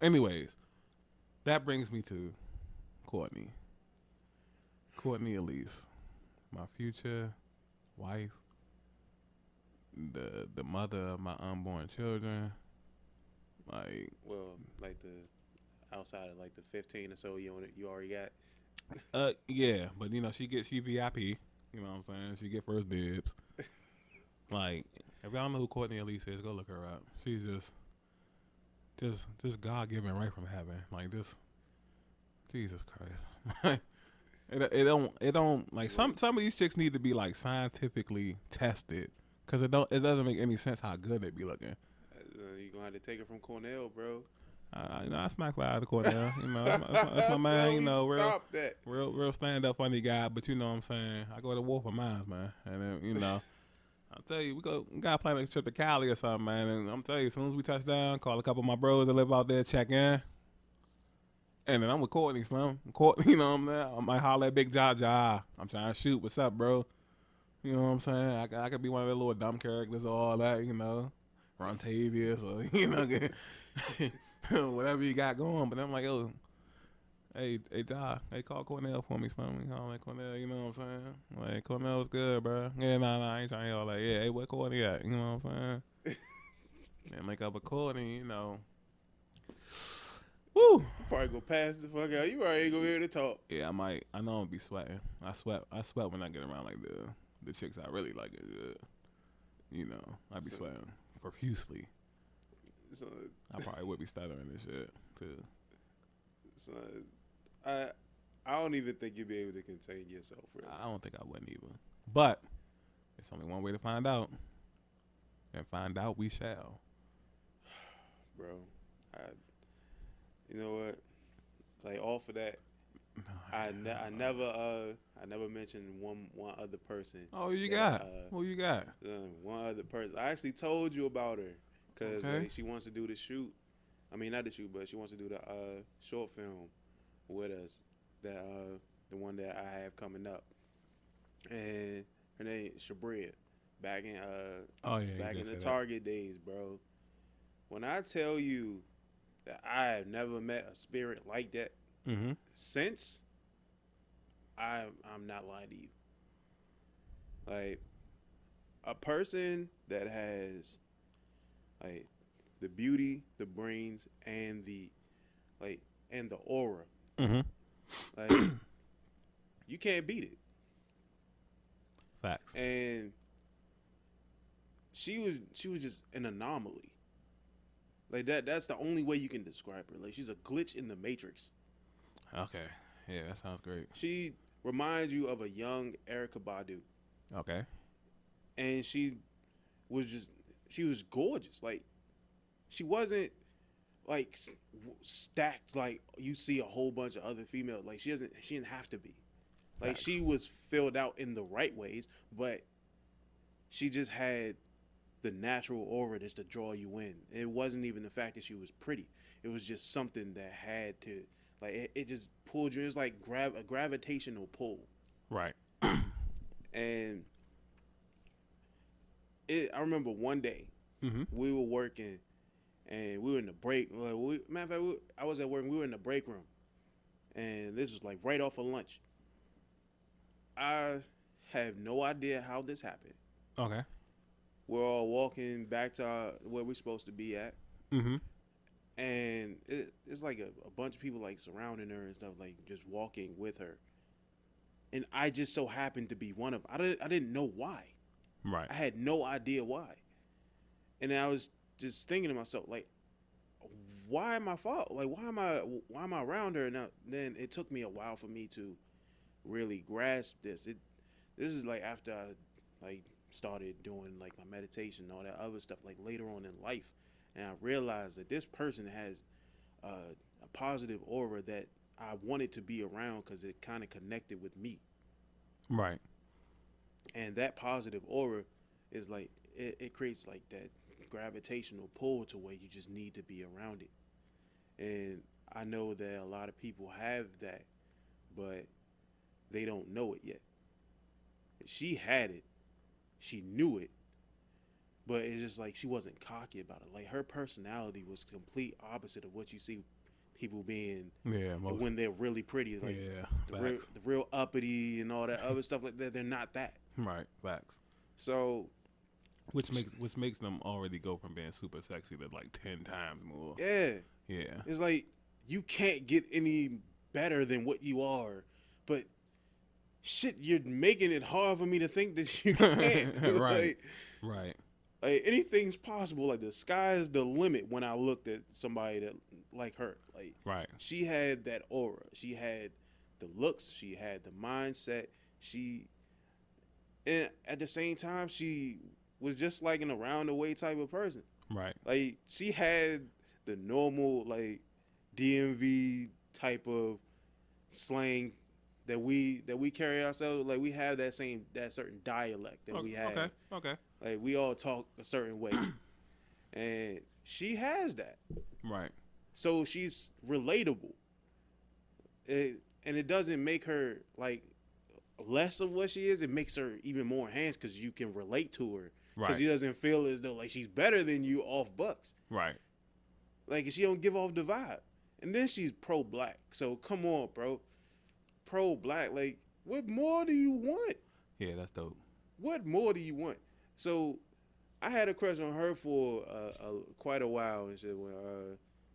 Anyways, that brings me to Courtney Elise, my future wife, the mother of my unborn children. Like, well, like the outside of like the 15 or so you already got. Yeah, but you know she VIP. You know what I'm saying? She get first dibs. Like, if y'all know who Courtney Elise is, go look her up. She's just God given right from heaven. Like, just Jesus Christ. It don't like some of these chicks need to be like scientifically tested because it doesn't make any sense how good they be looking. You gonna have to take it from Cornell, bro. I smack her out of the corner. That's my man. That. Real stand up funny guy. But you know what I'm saying. I go to war for mine, man. And then I'll tell you, we gotta plan a trip to Cali or something, man. And I'm telling you, as soon as we touch down, call a couple of my bros that live out there, check in. And then I'm with Courtney, Slim. You know what I'm saying? I might holler at Big Ja. I'm trying to shoot. What's up, bro? You know what I'm saying? I could be one of the little dumb characters or all that, Rontavious or, whatever you got going. But I'm like, yo, hey, Ja, hey, call Cornell for me, Slim. We call Cornell, you know what I'm saying? Like, Cornell was good, bro. Yeah, nah, I ain't trying to hear all that. Yeah, hey, where Courtney at? You know what I'm saying? And make up a Courtney, Woo! Probably go pass the fuck out. You already ain't gonna be able to talk. Yeah, I might. I know I'm gonna be sweating. I sweat when I get around like the chicks I really like. I be sweating profusely. So, I probably would be stuttering and shit too. So, I don't even think you'd be able to contain yourself. Really. I don't think I wouldn't either. But it's only one way to find out, and find out we shall. Bro, you know what? Like off of that, I never mentioned one other person. Oh, you got? Who you got? One other person. I actually told you about her because she wants to do the shoot. I mean, not the shoot, but she wants to do the short film with us. That the one that I have coming up, and her name is Shabria. Back in back in the Target days, bro. When I tell you that I have never met a spirit like that since, I'm not lying to you. Like a person that has like the beauty, the brains, and the aura. Like you can't beat it. Facts. And she was just an anomaly. Like that's the only way you can describe her. Like she's a glitch in the Matrix. Okay. Yeah, that sounds great. She reminds you of a young Erykah Badu. Okay. And she was gorgeous. Like she wasn't like stacked like you see a whole bunch of other females. Like she didn't have to be. Like Facts. she was filled out in the right ways, but she just had the natural aura just to draw you in. It wasn't even the fact that she was pretty. It was just something that had to, like, it just pulled you. It was like a gravitational pull. Right. And I remember one day we were working and we were in the break. Matter of fact, I was at work and we were in the break room. And this was like right off of lunch. I have no idea how this happened. Okay. We're all walking back to where we're supposed to be at. And it's like a bunch of people like surrounding her and stuff, like just walking with her. And I just so happened to be one of them. I didn't know why. Right. I had no idea why. And I was just thinking to myself, like, why am I like why am I around her? Now then it took me a while for me to really grasp this. This is like after I like started doing like my meditation and all that other stuff like later on in life, and I realized that this person has a positive aura that I wanted to be around because it kind of connected with me. Right. And that positive aura is like it creates like that gravitational pull to where you just need to be around it. And I know that a lot of people have that, but they don't know it yet. She had it. She knew it. But it's just like she wasn't cocky about it. Like her personality was complete opposite of what you see people being when they're really pretty. Like the real uppity and all that other stuff like that. They're not that. Right. Facts. So which makes them already go from being super sexy to like 10 times more. Yeah. Yeah. It's like you can't get any better than what you are. But shit, you're making it hard for me to think that you can't. Right. Right. Like anything's possible. Like the sky is the limit when I looked at somebody that like her. Like right. She had that aura. She had the looks she had, the mindset. And at the same time, she was just like an around the way type of person. Right. Like she had the normal like DMV type of slang that we carry ourselves. Like we have that certain dialect that we have. Okay. Okay. Like we all talk a certain way, and she has that. Right. So she's relatable. And it doesn't make her like less of what she is. It makes her even more enhanced because you can relate to her. Because Right. she doesn't feel as though like she's better than you off bucks. Right. Like she don't give off the vibe. And then she's pro-black. So come on, bro. Pro-black. Like what more do you want? Yeah, that's dope. What more do you want? So I had a crush on her for quite a while and shit. When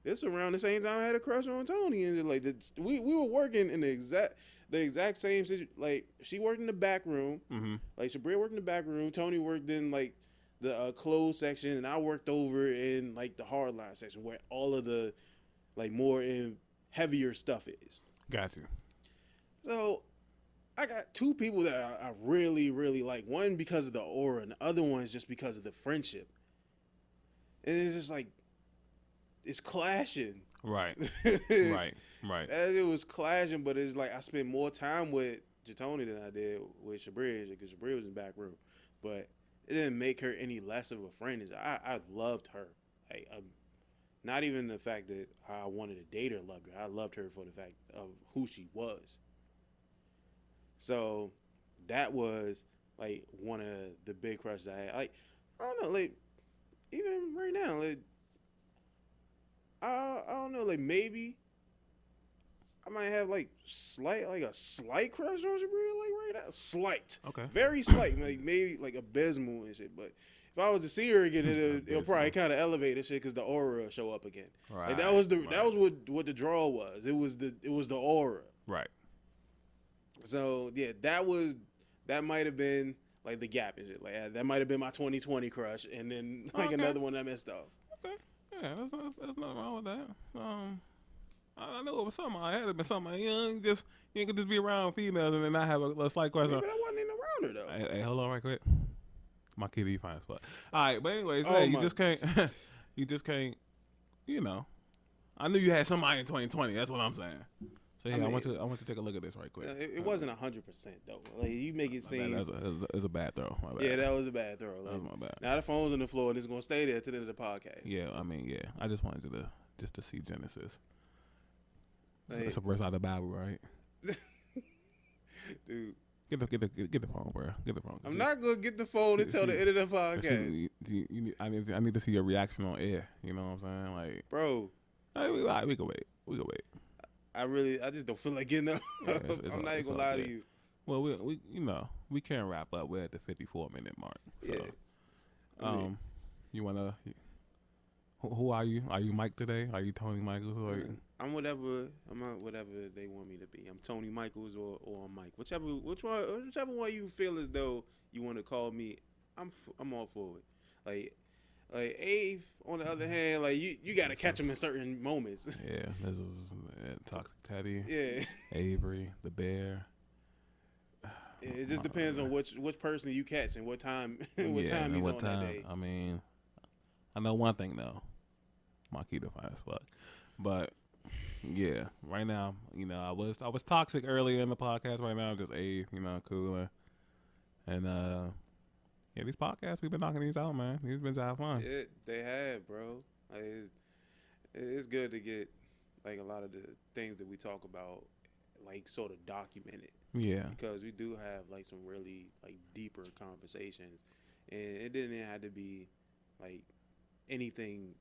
it's around the same time I had a crush on Tony and like we were working in the exact same situation. Like she worked in the back room. Mm-hmm. Like Sabria worked in the back room. Tony worked in like the clothes section, and I worked over in like the hardline section where all of the like more in heavier stuff is. Got you. So I got two people that I really, really like. One because of the aura, and the other one is just because of the friendship. And it's just like it's clashing. Right. Right. Right. It was clashing, but it's like I spent more time with Jatoni than I did with Shabria because Shabria was in the back room. But it didn't make her any less of a friend. I loved her. Like, not even the fact that I wanted to date her, loved her. I loved her for the fact of who she was. So that was like one of the big crushes I had. Like I don't know, like even right now, like I don't know, like maybe I might have like a slight crush on Shabria, like right now, slight, Okay. very slight, like maybe like abysmal and shit. But if I was to see her again, it'll probably kind of elevate and shit because the aura will show up again. Right. Like that was what the draw was. It was the aura. Right. So yeah, that might have been like the gap and shit. Like that might have been my 2020 crush, and then like Okay. another one I missed off. Okay. Yeah, there's nothing wrong with that. I know it was something. I had to be something. You could just be around females and then not have a slight question. But I wasn't even around her though. Hey, hold on right quick. My kitty fine spot. All right, but anyways, Oh, hey, my- you just can't, you know. I knew you had somebody in 2020. That's what I'm saying. So yeah, I want to take a look at this right quick. It wasn't 100% though. Like you make it seem. That's a bad throw. My bad. Yeah, that was a bad throw. that Like, was my bad. now the phone's on the floor and it's gonna stay there till the end of the podcast. Yeah, I mean, yeah. I just wanted you to see Genesis. Hey. It's a verse out of the Bible, right? Dude, Get the phone, bro. Get the phone. I'm not gonna get the phone until the end of the podcast, I need to see your reaction on air. You know what I'm saying? Like, bro. we can wait. We can wait. I just don't feel like getting up. Yeah, it's I'm all- not even it's gonna all lie good. to you. Well, we can't wrap up. We're at the 54-minute mark. So, Yeah. I mean, you wanna? Who are you? Are you Mike today? Are you Tony Michaels? Or I'm whatever they want me to be. I'm Tony Michaels or I'm Mike. Whichever one you feel as though you want to call me, I'm all for it. Like Ave, on the other hand, like you got to catch him in certain moments. yeah, this is Toxic Teddy, Yeah. Avery, the Bear. It just depends on which person you catch and what time what Yeah, time and he's what on time. that day. I mean, I know one thing though. Marquita fine as fuck. But yeah, right now, I was toxic earlier in the podcast. Right now, I'm just cooler. And yeah, these podcasts we've been knocking these out, man. These been job fun. Yeah, they have, bro. Like, it's good to get like a lot of the things that we talk about, like sort of documented. Yeah, Because we do have like some really like deeper conversations, and it didn't have to be like anything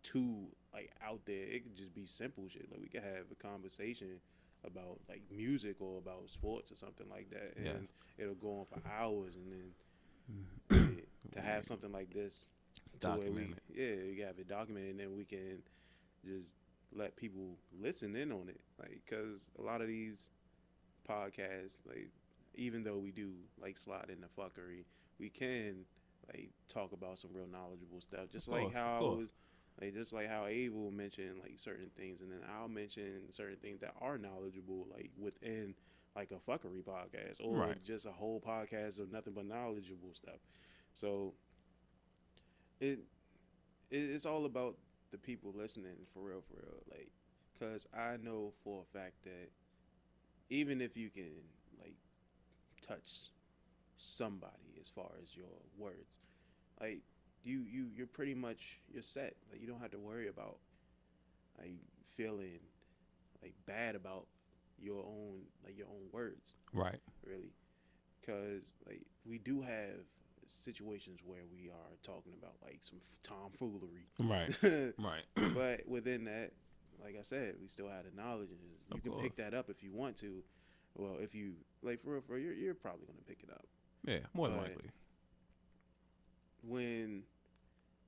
too like out there. It could just be simple shit. Like we could have a conversation about like music or about sports or something like that, and Yes. it'll go on for hours. And then to have something like this, to where Document you have it documented, and then we can just let people listen in on it. Like, because a lot of these podcasts, like, even though we do like slide in the fuckery, we can like talk about some real knowledgeable stuff. Just Of like course, how of I course. was Like just like how Abe will mention like certain things, and then I'll mention certain things that are knowledgeable, like within like a fuckery podcast or Right. just a whole podcast of nothing but knowledgeable stuff. So it it's all about the people listening for real, for real. Like, cause I know for a fact that even if you can like touch somebody as far as your words, like you're pretty much you're set. Like you don't have to worry about like feeling like bad about your own words, Right. really, because like we do have situations where we are talking about like some tomfoolery, Right. Right. but within that, like I said, we still have the knowledge, and you Of can course. pick that up if you want to. Well, if you like for real, you're probably gonna pick it up. Yeah, more than But likely. when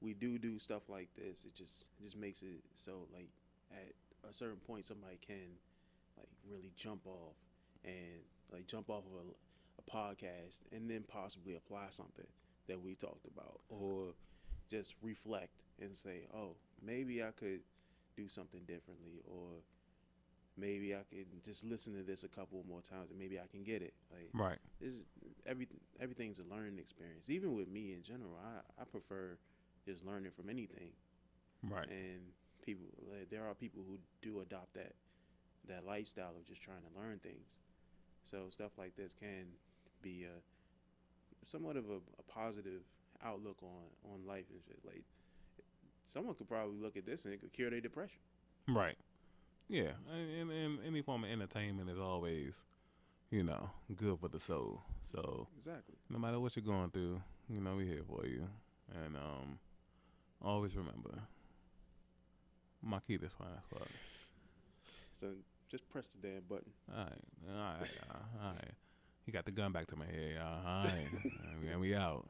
we do stuff like this, it just makes it so like at a certain point somebody can like really jump off and like jump off of a podcast and then possibly apply something that we talked about or just reflect and say, oh, maybe I could do something differently, or maybe I could just listen to this a couple more times and maybe I can get it. Like Right. this everything's a learning experience. Even with me in general, I prefer just learning from anything. Right. And people, like, there are people who do adopt that lifestyle of just trying to learn things. So stuff like this can be somewhat of a positive outlook on life and shit. Like someone could probably look at this and it could cure their depression. Right. Yeah. And any form of entertainment is always, good for the soul. So Exactly. no matter what you're going through, we're here for you. And always remember, Makita's fine as fuck. So just press the damn button. All right. All right. All right. He got the gun back to my head, y'all. All right. And we out.